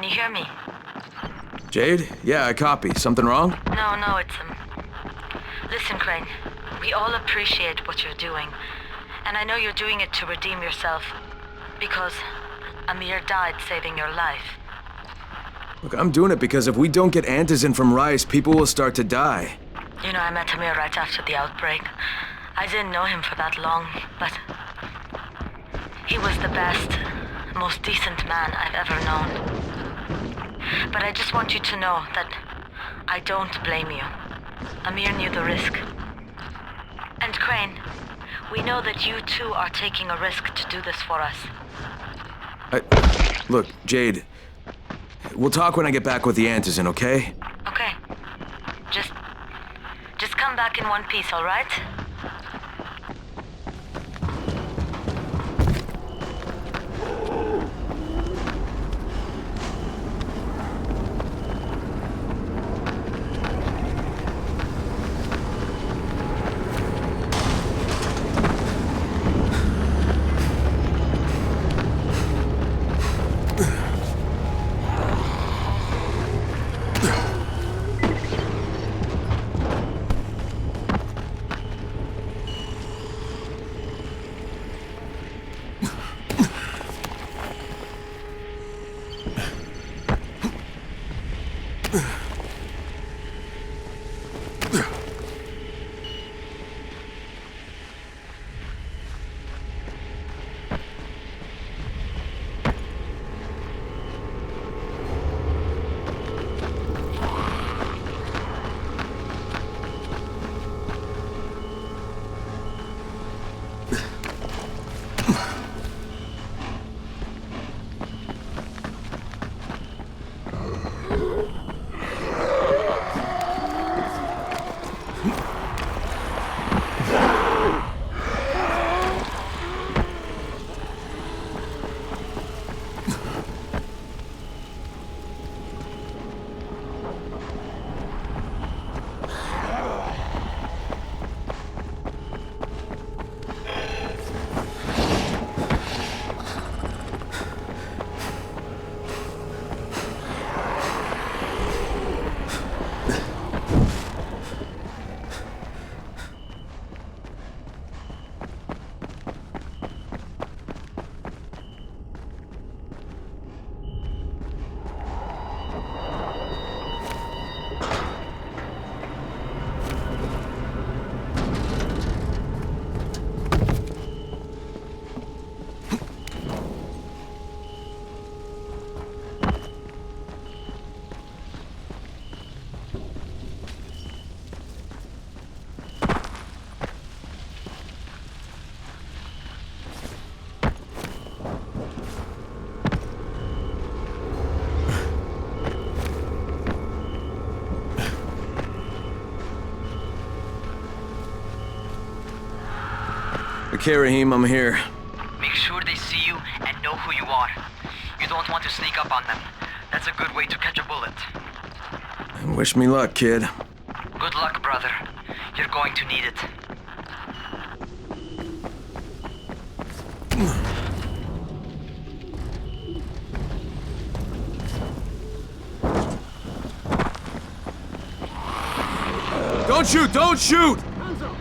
Can you hear me? Jade? Yeah, I copy. Something wrong? No, it's Listen, Crane. We all appreciate what you're doing. And I know you're doing it to redeem yourself. Because Amir died saving your life. Look, I'm doing it because if we don't get antizin from Rice, people will start to die. You know, I met Amir right after the outbreak. I didn't know him for that long, but he was the best, most decent man I've ever known. But I just want you to know that I don't blame you. Amir knew the risk. And Crane, we know that you too are taking a risk to do this for us. Look, Jade, we'll talk when I get back with the antizin, okay? Okay. Just come back in one piece, all right? Okay, Raheem, I'm here. Make sure they see you and know who you are. You don't want to sneak up on them. That's a good way to catch a bullet. Wish me luck, kid. Good luck, brother. You're going to need it. Don't shoot! Don't shoot! Hands up!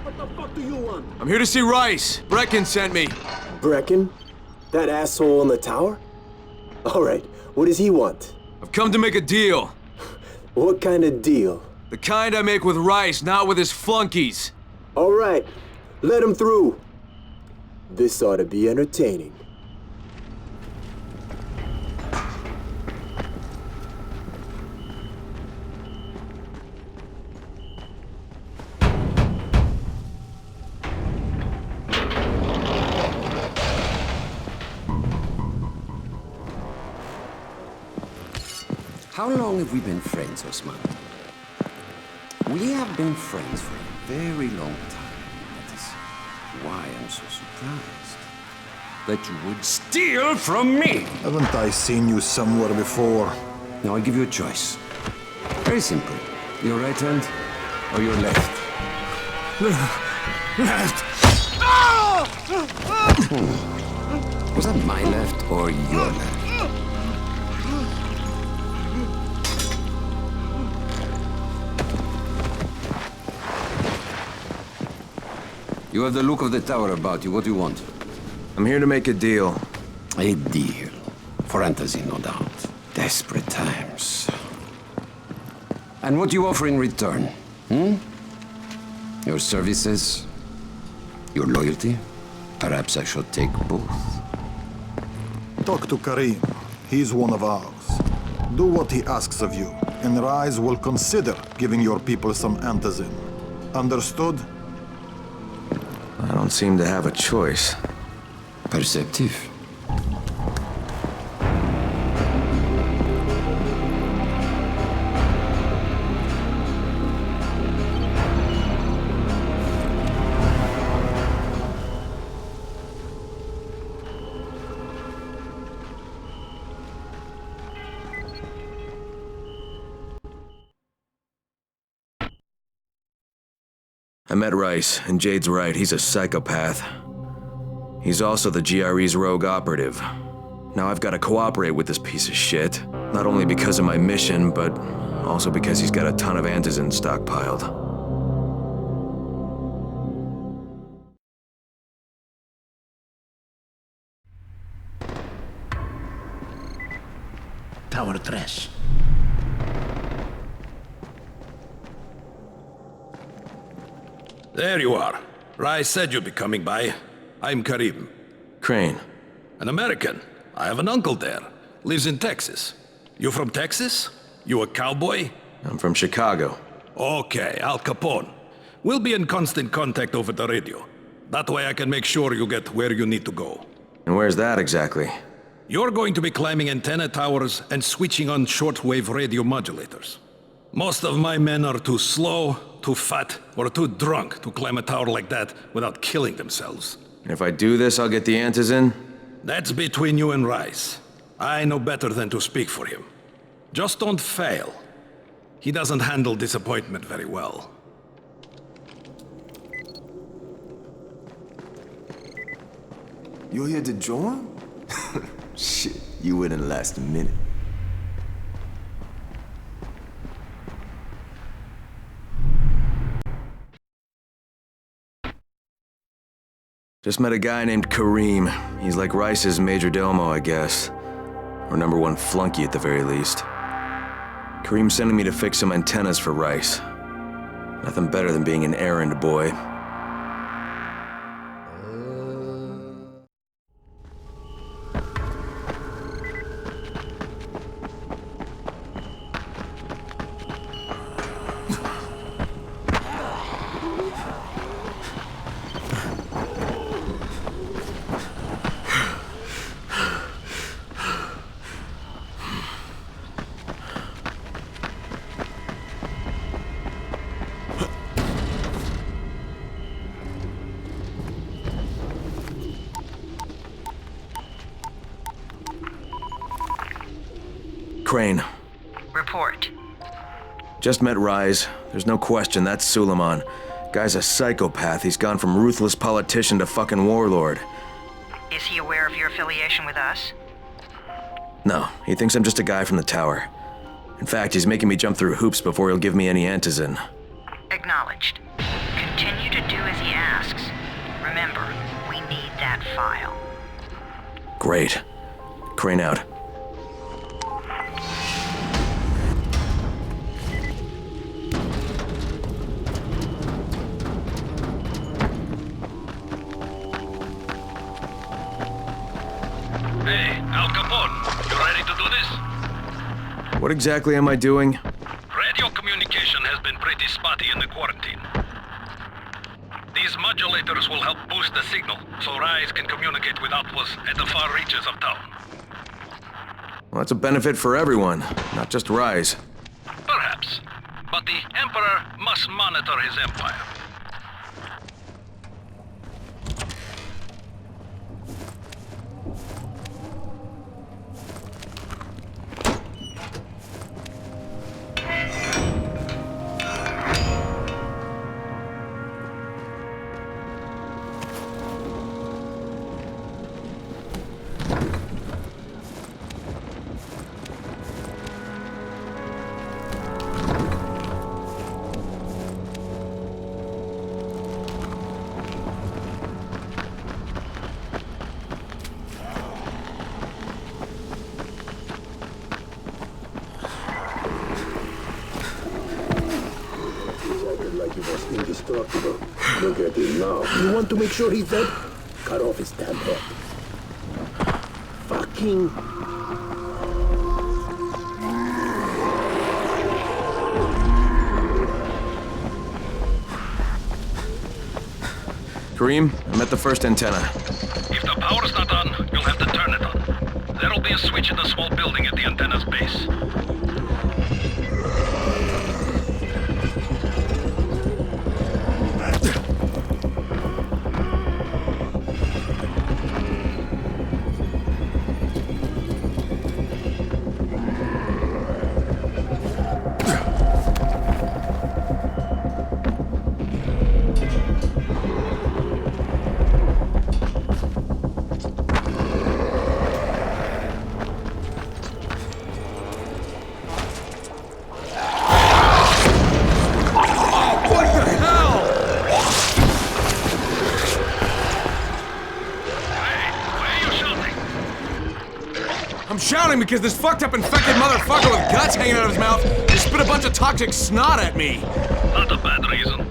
What the fuck do you want? I'm here to see Rice. Brecken sent me. Brecken? That asshole in the tower? Alright, what does he want? I've come to make a deal. What kind of deal? The kind I make with Rice, not with his flunkies. Alright, let him through. This ought to be entertaining. How long have we been friends, Osman? We have been friends for a very long time. That is why I'm so surprised that you would steal from me. Haven't I seen you somewhere before? Now I give you a choice. Very simple. Your right hand or your left? Left! Was that my left or your left? You have the look of the tower about you. What do you want? I'm here to make a deal. A deal. For Antazin, no doubt. Desperate times. And what do you offer in return? Your services? Your loyalty? Perhaps I should take both. Talk to Karim. He's one of ours. Do what he asks of you, and Rise will consider giving your people some antizin. Understood? I don't seem to have a choice. Perceptive. I met Rice, and Jade's right, he's a psychopath. He's also the GRE's rogue operative. Now I've got to cooperate with this piece of shit, not only because of my mission, but also because he's got a ton of antizin stockpiled. Tower 3. There you are. Rice said you'd be coming by. I'm Karim. Crane. An American. I have an uncle there. Lives in Texas. You from Texas? You a cowboy? I'm from Chicago. Okay, Al Capone. We'll be in constant contact over the radio. That way I can make sure you get where you need to go. And where's that exactly? You're going to be climbing antenna towers and switching on shortwave radio modulators. Most of my men are too slow, too fat, or too drunk to climb a tower like that without killing themselves. And if I do this, I'll get the antizin? That's between you and Rice. I know better than to speak for him. Just don't fail. He doesn't handle disappointment very well. You're here to join? Shit, you wouldn't last a minute. Just met a guy named Karim. He's like Rice's major domo, I guess. Or #1 flunky at the very least. Karim's sending me to fix some antennas for Rice. Nothing better than being an errand boy. Crane. Report. Just met Rise. There's no question, that's Suleiman. Guy's a psychopath. He's gone from ruthless politician to fucking warlord. Is he aware of your affiliation with us? No, he thinks I'm just a guy from the tower. In fact, he's making me jump through hoops before he'll give me any antizin. Acknowledged. Continue to do as he asks. Remember, we need that file. Great. Crane out. Hey, Al Capone, you ready to do this? What exactly am I doing? Radio communication has been pretty spotty in the quarantine. These modulators will help boost the signal, so Rise can communicate with outposts at the far reaches of town. Well, that's a benefit for everyone, not just Rise. Perhaps. But the Emperor must monitor his empire. indestructible. Look at him now. You want to make sure he's dead? Cut off his damn head. Fucking... Kareem, I'm at the first antenna. If the power's not on, you'll have to turn it on. There'll be a switch in the small building at the antenna's base. I'm shouting because this fucked up infected motherfucker with guts hanging out of his mouth just spit a bunch of toxic snot at me. Not a bad reason.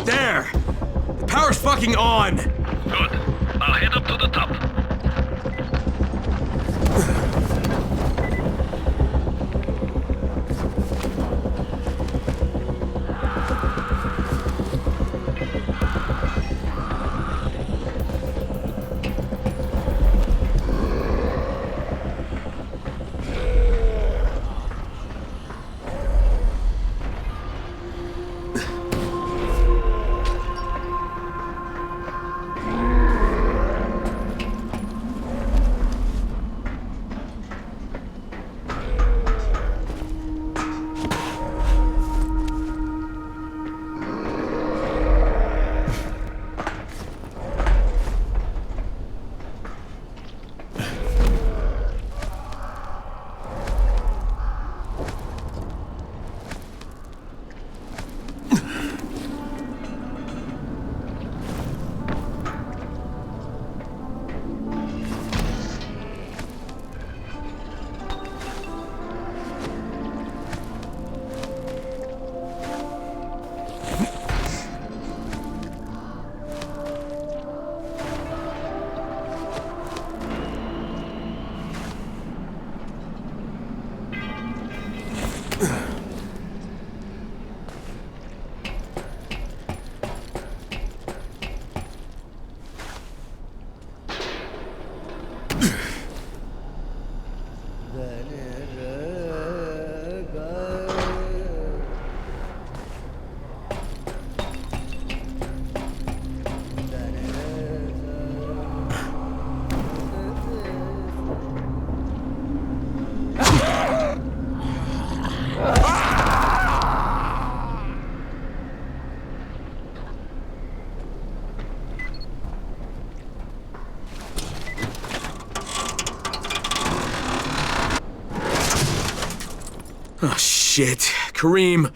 There! The power's fucking on! Good. I'll head up to the top. Oh, shit. Kareem,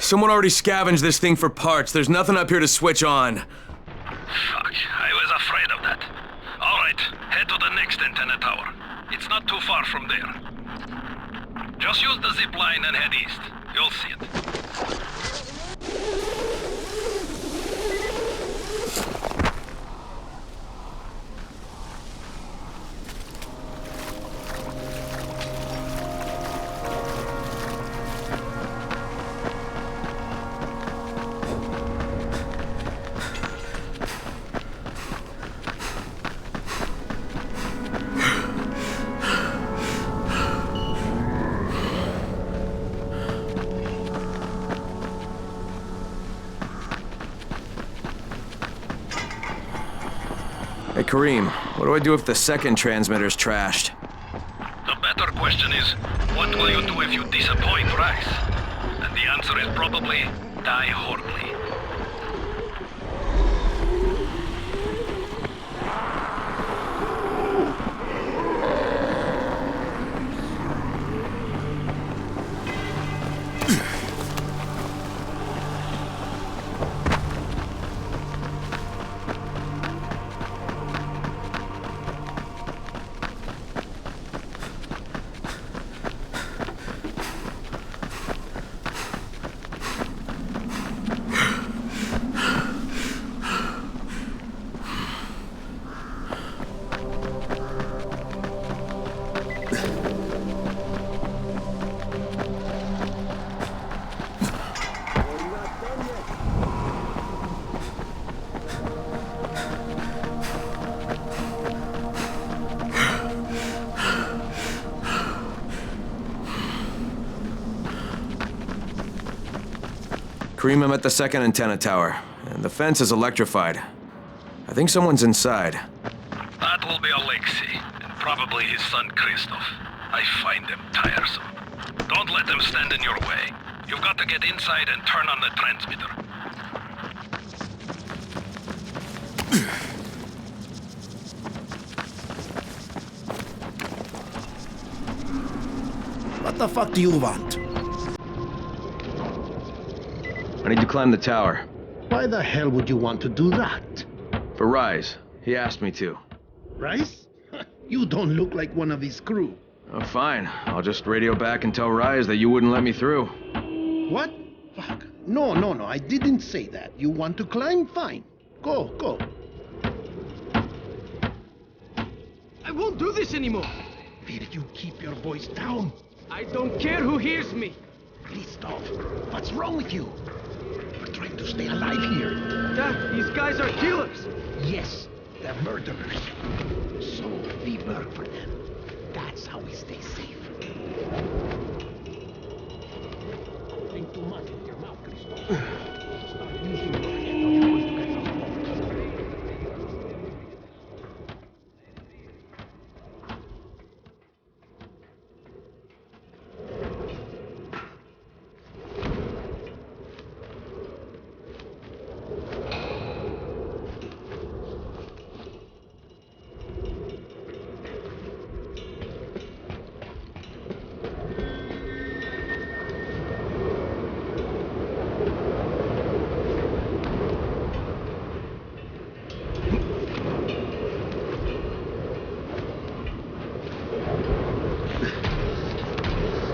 someone already scavenged this thing for parts. There's nothing up here to switch on. Fuck, I was afraid of that. All right, head to the next antenna tower. It's not too far from there. Just use the zip line and head east. You'll see it. Hey, Kareem, what do I do if the second transmitter's trashed? The better question is, what will you do if you disappoint Rice? And the answer is probably, die horribly. Kareem, I'm at the second antenna tower, and the fence is electrified. I think someone's inside. That will be Alexei, and probably his son Christoph. I find them tiresome. Don't let them stand in your way. You've got to get inside and turn on the transmitter. What the fuck do you want? I need to climb the tower. Why the hell would you want to do that? For Rise. He asked me to. Rice? You don't look like one of his crew. Oh, fine. I'll just radio back and tell Rise that you wouldn't let me through. What? Fuck. No, I didn't say that. You want to climb? Fine. Go. I won't do this anymore. Will you keep your voice down? I don't care who hears me. Christoph, what's wrong with you? We're trying to stay alive here. Dad, these guys are killers. Yes, they're murderers. So we work for them. That's how we stay safe. Think too much with your mouth, Christoph. Start using your head or you're going to get some balls.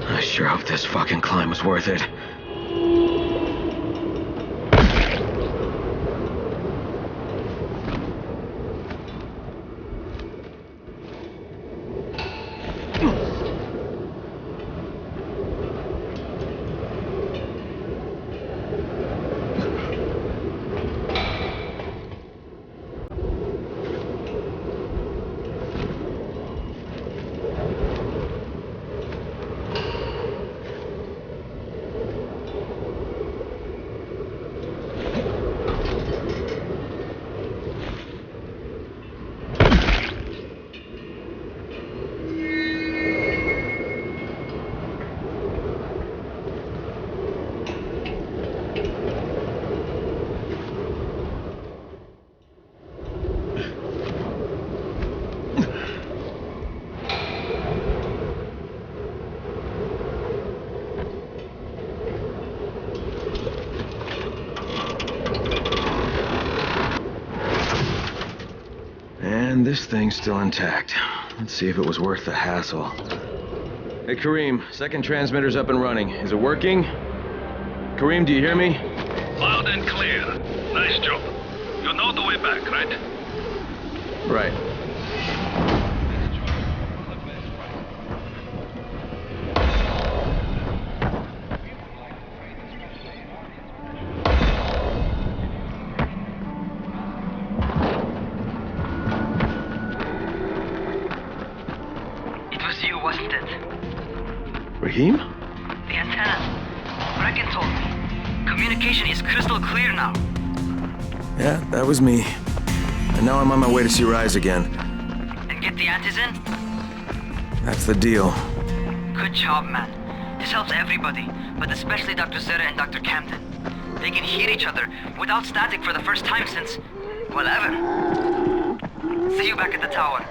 I sure hope this fucking climb was worth it. And this thing's still intact. Let's see if it was worth the hassle. Hey, Kareem, second transmitter's up and running. Is it working? Kareem, do you hear me? Loud and clear. Nice job. You know the way back, right? Right. It was you, wasn't it? Raheem? The antennas. Brecken told me. Communication is crystal clear now. Yeah, that was me. And now I'm on my way to see Rise again. And get the antis in? That's the deal. Good job, man. This helps everybody, but especially Dr. Zeta and Dr. Camden. They can hear each other without static for the first time since, well, ever. See you back at the tower.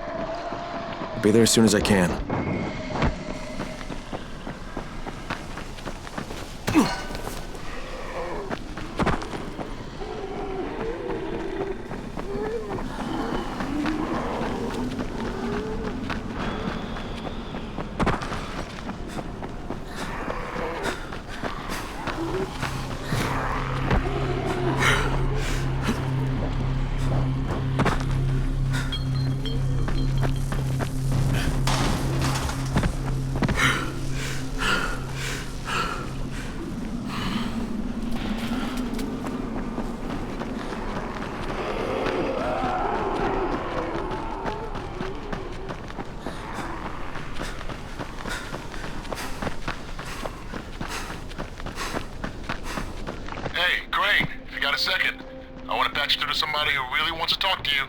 I'll be there as soon as I can. Hey, Crane, if you got a second, I want to patch through to somebody who really wants to talk to you.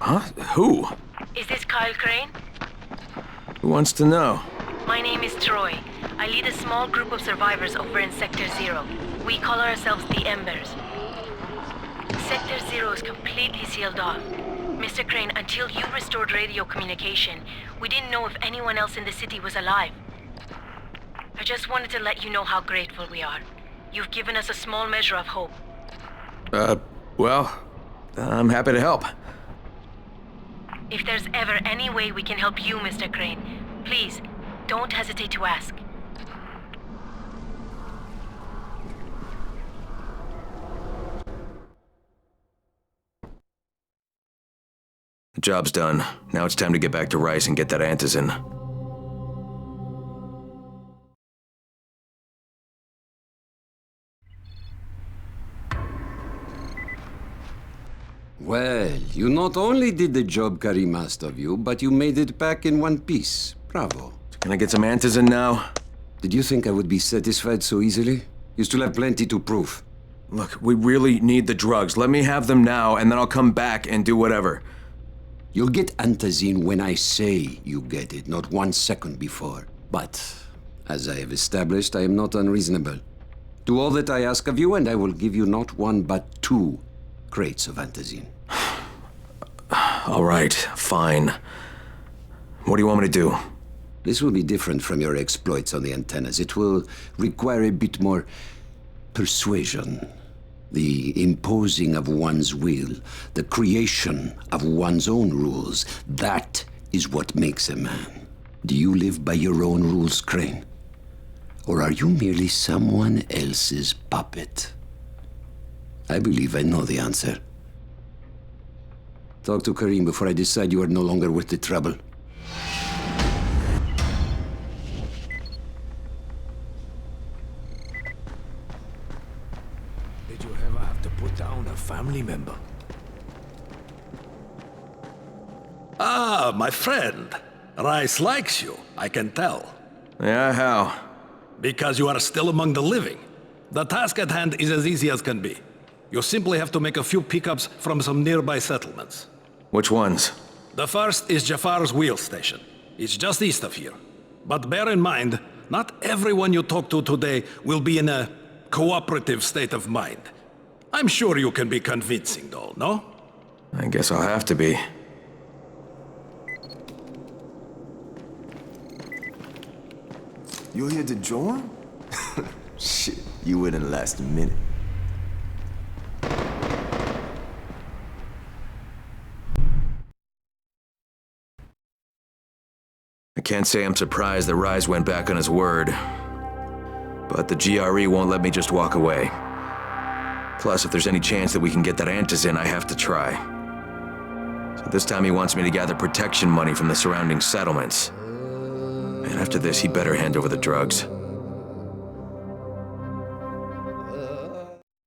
Huh? Who? Is this Kyle Crane? Who wants to know? My name is Troy. I lead a small group of survivors over in Sector Zero. We call ourselves the Embers. Sector Zero is completely sealed off. Mr. Crane, until you restored radio communication, we didn't know if anyone else in the city was alive. I just wanted to let you know how grateful we are. You've given us a small measure of hope. Well, I'm happy to help. If there's ever any way we can help you, Mr. Crane, please, don't hesitate to ask. The job's done. Now it's time to get back to Rice and get that antizin. Well, you not only did the job Karim asked of you, but you made it back in one piece. Bravo. Can I get some antizin now? Did you think I would be satisfied so easily? You still have plenty to prove. Look, we really need the drugs. Let me have them now, and then I'll come back and do whatever. You'll get antizin when I say you get it, not 1 second before. But, as I have established, I am not unreasonable. Do all that I ask of you, and I will give you not 1 but 2 crates of antizin. All right, fine. What do you want me to do? This will be different from your exploits on the antennas. It will require a bit more persuasion. The imposing of one's will, the creation of one's own rules. That is what makes a man. Do you live by your own rules, Crane? Or are you merely someone else's puppet? I believe I know the answer. Talk to Karim before I decide you are no longer worth the trouble. Did you ever have to put down a family member? Ah, my friend. Rice likes you, I can tell. Yeah, how? Because you are still among the living. The task at hand is as easy as can be. You simply have to make a few pickups from some nearby settlements. Which ones? The first is Jafar's wheel station. It's just east of here. But bear in mind, not everyone you talk to today will be in a cooperative state of mind. I'm sure you can be convincing, though, no? I guess I'll have to be. You're here to join? Shit, you wouldn't last a minute. I can't say I'm surprised that Rise went back on his word. But the GRE won't let me just walk away. Plus, if there's any chance that we can get that Antizin, I have to try. So this time he wants me to gather protection money from the surrounding settlements. And after this, he better hand over the drugs.